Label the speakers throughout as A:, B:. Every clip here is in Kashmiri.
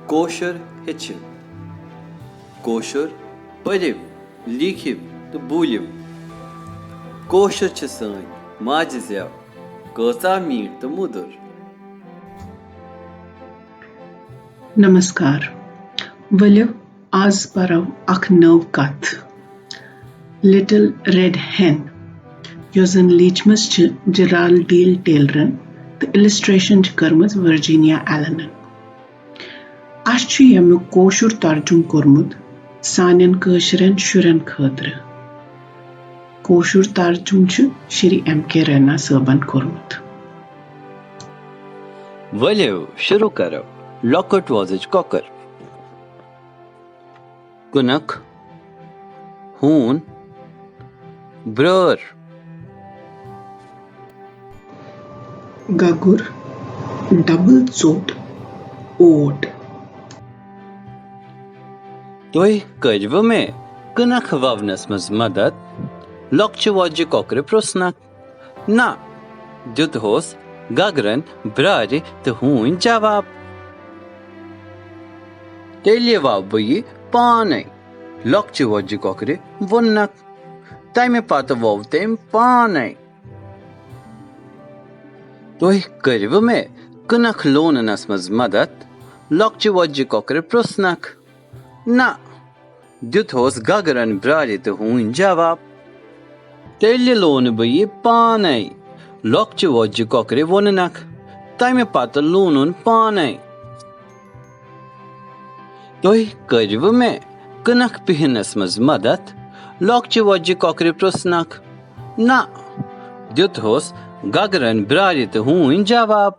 A: Kosher heçiv. Kosher pariv, likiv to buliv. Kosher छ sٲنۍ ماجہِ زٮ۪و کۭژاہ میٖٹھ تہٕ مُدُر.
B: नमस्कार वलियो आज परो अख नव कथ लिटिल रेड हेन यस जन लीचमस छ जेराल्डीन टेलरन तो इलस्ट्रेशन छ करमज वर्जीनिया एलनन. अस छ यमु कोशुर तर्जुम कोरमुत सानन कशरन शुरन खतर. कोशुर तर्जुम छ श्री M.K. रैना साहबन कोरमुत.
A: वलियो शुरू करो. लॉकट वॉजिज कॉकर. कुनक हून ब्रर
B: गगुर डबल चोट ओट.
A: तुह कर्व में कुनक ववनस मज मदद लॉकच वॉज कॉकर प्रोसनक ना दुत होस गगरन ब्रारे तो हून जवाब. तेलिए वाव बई पाने लॉकच वॉज कॉकर वनक तमे पत वोव तेम पाने. तुह कर्व में कुनक लोननस मज मदद लॉकच वॉज कॉकर प्रोसनक ना दुत होस गगरन ब्रारे तो हून जवाब. तेलिए लोन बई पाने लॉकच वॉज कॉकर वनक तमे पत लोनुन पाने. तुह कर्व में कुनक पिहनस मज मदद लॉकच वॉज कॉकर प्रोसनक ना दुत होस गगरन ब्रारे तो हून जवाब.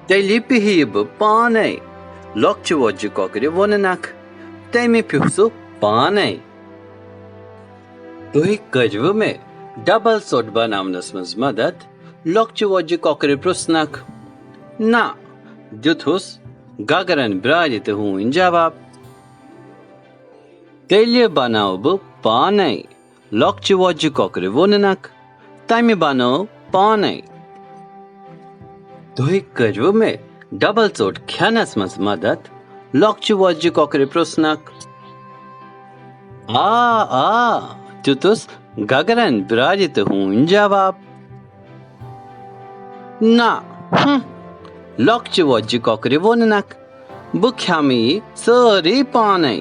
A: तेलि पिहिब पाने लॉकच वॉज कॉकर वनक तमे पिहसु पाने. तुह कर्व में डबल सोट बनावनस मज मदद लॉकच वॉज कॉकर प्रोसनक ना दुत होस गगरन ब्रारे तो हून जवाब. तेलिए बनाओ ब पाने लॉकच वॉज कॉकर वनक तमे बनाओ पाने. तुह कर्व में डबल चोट खनस मज मदद लॉकच वॉज कॉकर प्रोसनक आ तुतुस गगरन ब्रारे तो हून जवाब. ना लॉकच वॉज कॉकर वनक बह खमी सारी पाने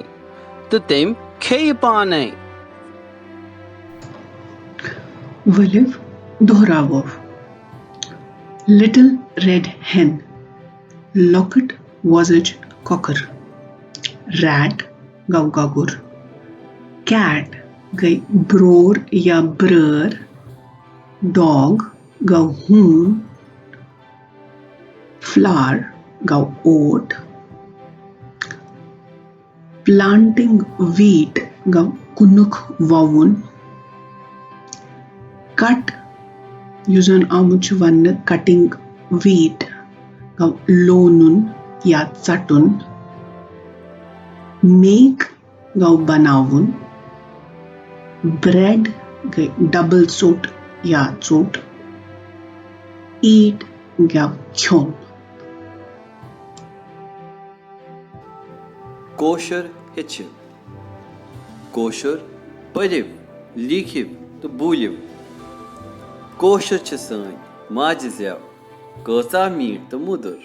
A: तो तेम खे पाने.
B: वलिव दोहरावो. लिटिल रेड hen लॉकेट वॉजिज कॉकर. रैट गौ गगुर. कैट गई ब्रोर या ब्रर. डॉग गौ हून. फ्लावर गौ ओट. प्लांटिंग wheat गौ कुनुक ववुन. कट युजन आमुच वन कटिंग wheat गौ लोनुन या चटुन. मेक गौ बनावुन. ब्रेड गई डबल चोट या चोट. ईट गौ ख्योन.
A: कोशर हेचिव. कोशर परिव, लिखिव तो बुलिव. कोशर छ सٲنۍ माجہِ زٮ۪و کۭژاہ میٖٹھ تہٕ مُدُر.